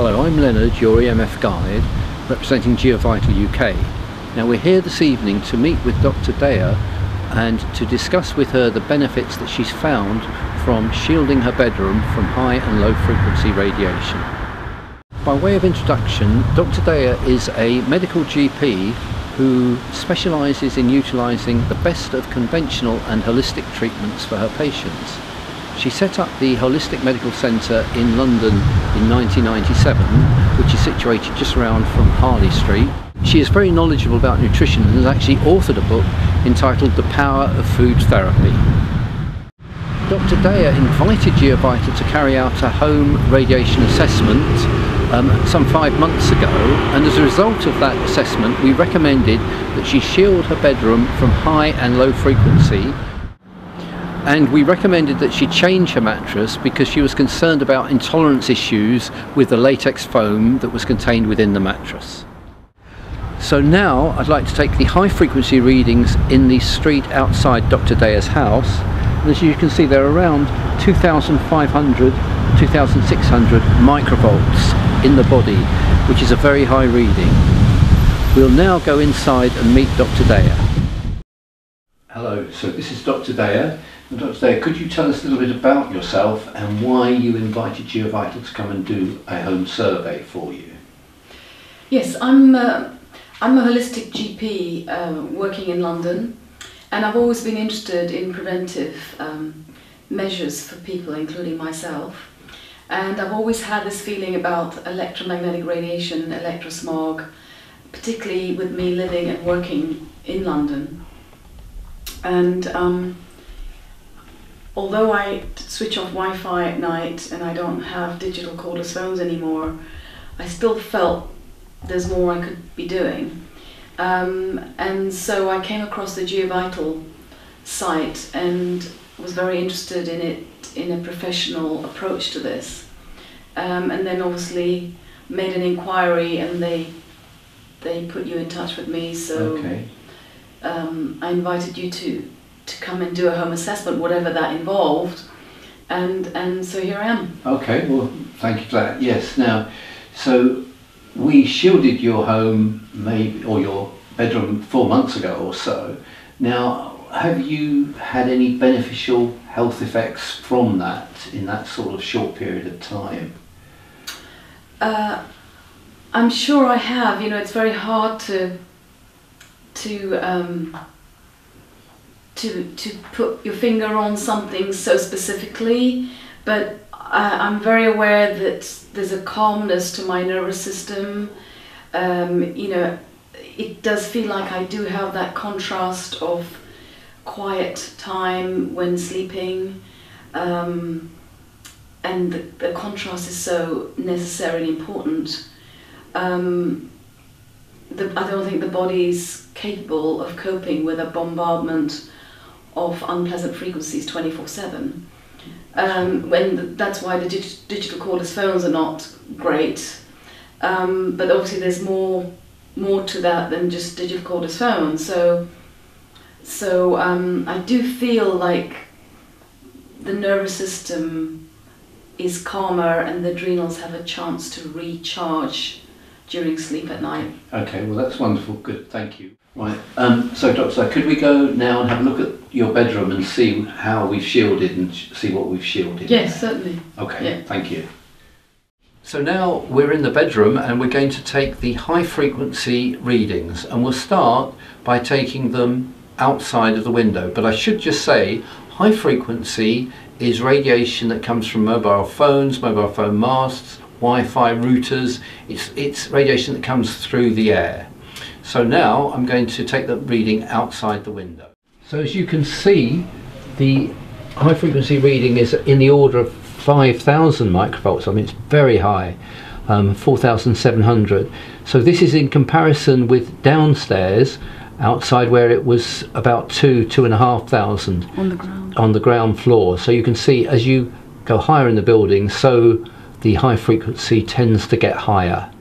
Hello, I'm Leonard, your EMF guide, representing Geovital UK. Now we're here this evening to meet with Dr Daya and to discuss with her the benefits that she's found from shielding her bedroom from high and low frequency radiation. By way of introduction, Dr Daya is a medical GP who specialises in utilising the best of conventional and holistic treatments for her patients. She set up the Holistic Medical Centre in London in 1997, which is situated just around from Harley Street. She is very knowledgeable about nutrition and has actually authored a book entitled The Power of Food Therapy. Dr Daya invited Geovital to carry out a home radiation assessment some 5 months ago, and as a result of that assessment we recommended that she shield her bedroom from high and low frequency, and we recommended that she change her mattress because she was concerned about intolerance issues with the latex foam that was contained within the mattress. So now I'd like to take the high frequency readings in the street outside Dr Daya's house, and as you can see they're around 2,500 2,600 microvolts in the body, which is a very high reading. We'll now go inside and meet Dr Daya. Hello, so this is Dr Daya. Dr Daya, could you tell us a little bit about yourself and why you invited Geovital to come and do a home survey for you? Yes, I'm a holistic GP working in London, and I've always been interested in preventive measures for people, including myself. And I've always had this feeling about electromagnetic radiation, electrosmog, particularly with me living and working in London. And although I switch off Wi-Fi at night and I don't have digital cordless phones anymore, I still felt there's more I could be doing. And so I came across the Geovital site and was very interested in it, in a professional approach to this. And then obviously made an inquiry and they put you in touch with me, so okay. I invited you to come and do a home assessment, whatever that involved, and so here I am. Okay, well thank you for that. Yes, now so we shielded your home or your bedroom 4 months ago or so. Now have you had any beneficial health effects from that in that sort of short period of time? I'm sure I have. You know, it's very hard to put your finger on something so specifically, but I'm very aware that there's a calmness to my nervous system. You know, it does feel like I do have that contrast of quiet time when sleeping, and the contrast is so necessary and important. I don't think the body's capable of coping with a bombardment of unpleasant frequencies 24/7. That's why the digital cordless phones are not great, but obviously there's more to that than just digital cordless phones. So I do feel like the nervous system is calmer and the adrenals have a chance to recharge during sleep at night. Okay, well that's wonderful, good, thank you. Right, so Doctor, could we go now and have a look at your bedroom and see how we've shielded and see what we've shielded? Yes, certainly. Okay, yeah. Thank you. So now we're in the bedroom and we're going to take the high frequency readings, and we'll start by taking them outside of the window. But I should just say, high frequency is radiation that comes from mobile phones, mobile phone masts, Wi-Fi routers. It's radiation that comes through the air. So now I'm going to take the reading outside the window. So as you can see, the high frequency reading is in the order of 5,000 microvolts. I mean, it's very high, 4,700. So this is in comparison with downstairs, outside, where it was about 2,500 on the ground floor. So you can see as you go higher in the building, so the high frequency tends to get higher.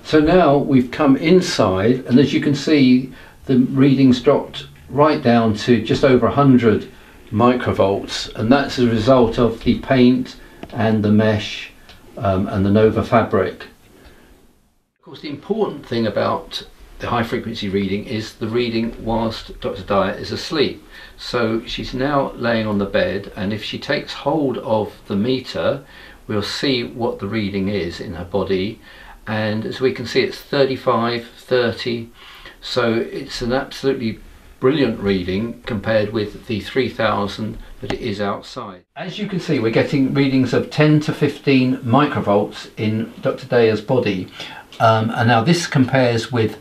So now we've come inside, and as you can see, the readings dropped right down to just over 100 microvolts, and that's a result of the paint and the mesh and the Nova fabric. Of course, the important thing about the high frequency reading is the reading whilst Dr. Daya is asleep. So she's now laying on the bed, and if she takes hold of the meter, we'll see what the reading is in her body, and as we can see, it's 35, 30, so it's an absolutely brilliant reading compared with the 3000 that it is outside. As you can see, we're getting readings of 10 to 15 microvolts in Dr. Daya's body, and now this compares with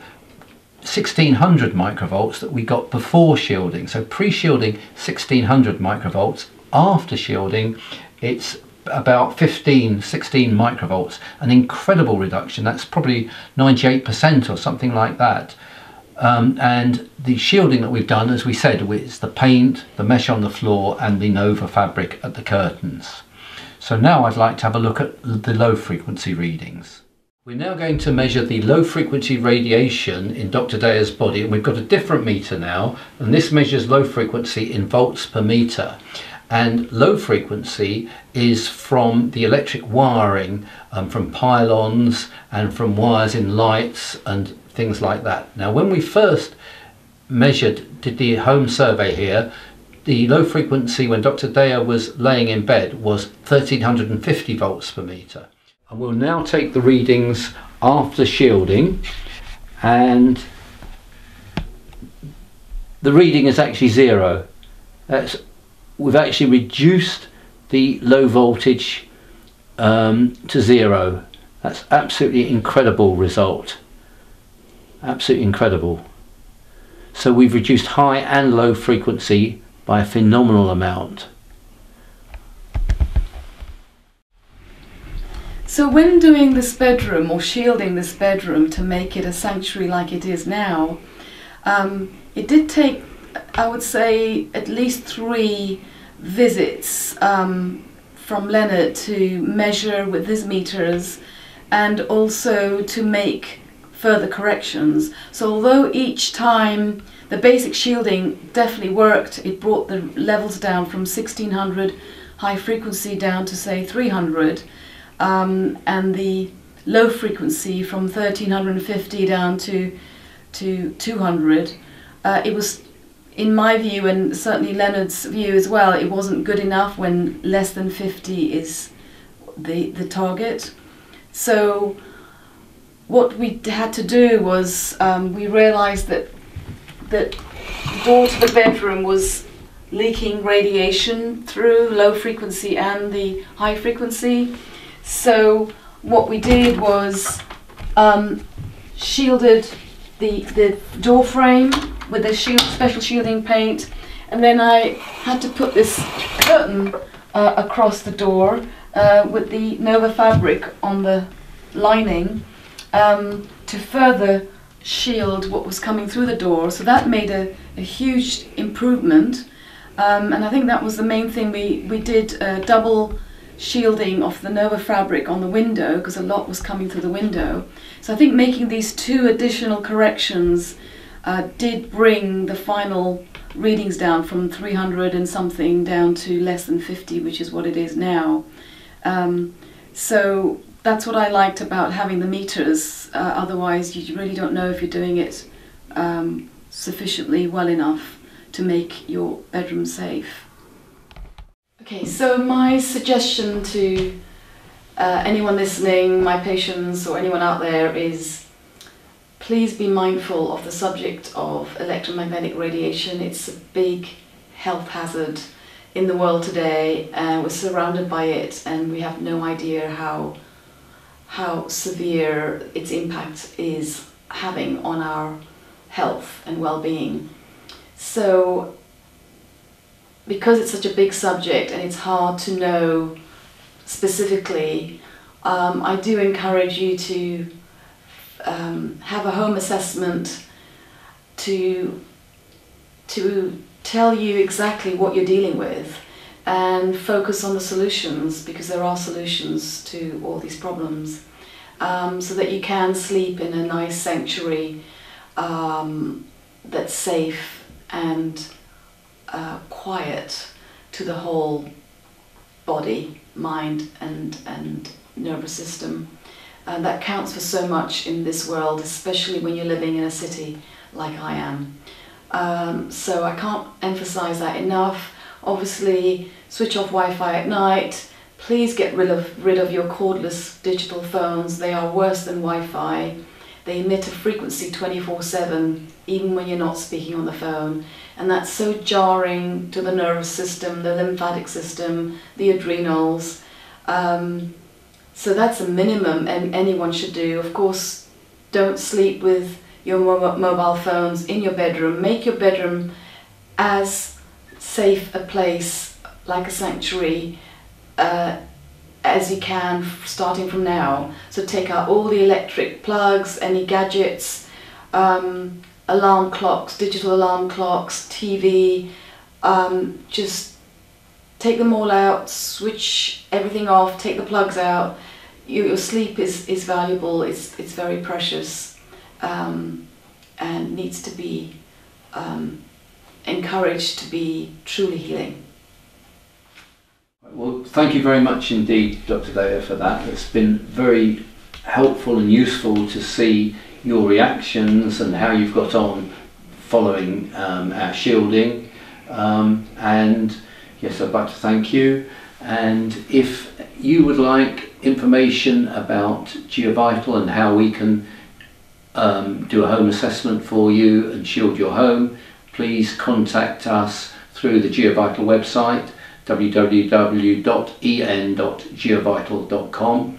1600 microvolts that we got before shielding. So pre-shielding 1600 microvolts, after shielding it's about 16 microvolts, an incredible reduction. That's probably 98% or something like that. And the shielding that we've done, as we said, is the paint, the mesh on the floor and the Nova fabric at the curtains. So now I'd like to have a look at the low frequency readings. We're now going to measure the low frequency radiation in Dr. Daya's body, and we've got a different meter now, and this measures low frequency in volts per meter. And low frequency is from the electric wiring, from pylons and from wires in lights and things like that. Now, when we first did the home survey here, the low frequency when Dr. Daya was laying in bed was 1350 volts per meter. And we'll now take the readings after shielding, and the reading is actually 0. We've actually reduced the low voltage to 0. That's absolutely incredible result. Absolutely incredible. So we've reduced high and low frequency by a phenomenal amount. So when doing this bedroom or shielding this bedroom to make it a sanctuary like it is now, it did take, I would say, at least 3 visits from Leonard to measure with his meters and also to make further corrections. So although each time the basic shielding definitely worked, it brought the levels down from 1600 high frequency down to say 300, and the low frequency from 1350 down to 200. It was, in my view, and certainly Leonard's view as well, it wasn't good enough when less than 50 is the target. So what we had to do was we realized that the door to the bedroom was leaking radiation through low frequency and the high frequency. So what we did was shielded the door frame with a special shielding paint, and then I had to put this curtain across the door with the Nova fabric on the lining to further shield what was coming through the door. So that made a huge improvement, and I think that was the main thing. We did double shielding of the Nova fabric on the window because a lot was coming through the window. So I think making these 2 additional corrections did bring the final readings down from 300 and something down to less than 50, which is what it is now. So that's what I liked about having the meters. Otherwise you really don't know if you're doing it sufficiently well enough to make your bedroom safe. Okay, so my suggestion to anyone listening, my patients or anyone out there, is please be mindful of the subject of electromagnetic radiation. It's a big health hazard in the world today, and we're surrounded by it, and we have no idea how severe its impact is having on our health and well-being. So because it's such a big subject and it's hard to know specifically, I do encourage you to have a home assessment to tell you exactly what you're dealing with and focus on the solutions, because there are solutions to all these problems, so that you can sleep in a nice sanctuary that's safe and quiet to the whole body, mind and nervous system. And that counts for so much in this world, especially when you're living in a city like I am. So I can't emphasize that enough. Obviously, switch off Wi-Fi at night. Please get rid of your cordless digital phones. They are worse than Wi-Fi. They emit a frequency 24/7, even when you're not speaking on the phone. And that's so jarring to the nervous system, the lymphatic system, the adrenals. So that's a minimum anyone should do. Of course, don't sleep with your mobile phones in your bedroom. Make your bedroom as safe a place, like a sanctuary, as you can, starting from now. So take out all the electric plugs, any gadgets, alarm clocks, digital alarm clocks, TV, just take them all out, switch everything off, take the plugs out. Your sleep is valuable, it's very precious, and needs to be encouraged to be truly healing. Well, thank you very much indeed, Dr. Daya, for that. It's been very helpful and useful to see your reactions and how you've got on following our shielding. And yes, I'd like to thank you. And if you would like information about Geovital and how we can do a home assessment for you and shield your home, please contact us through the Geovital website, www.en.geovital.com,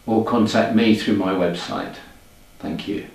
or contact me through my website. Thank you.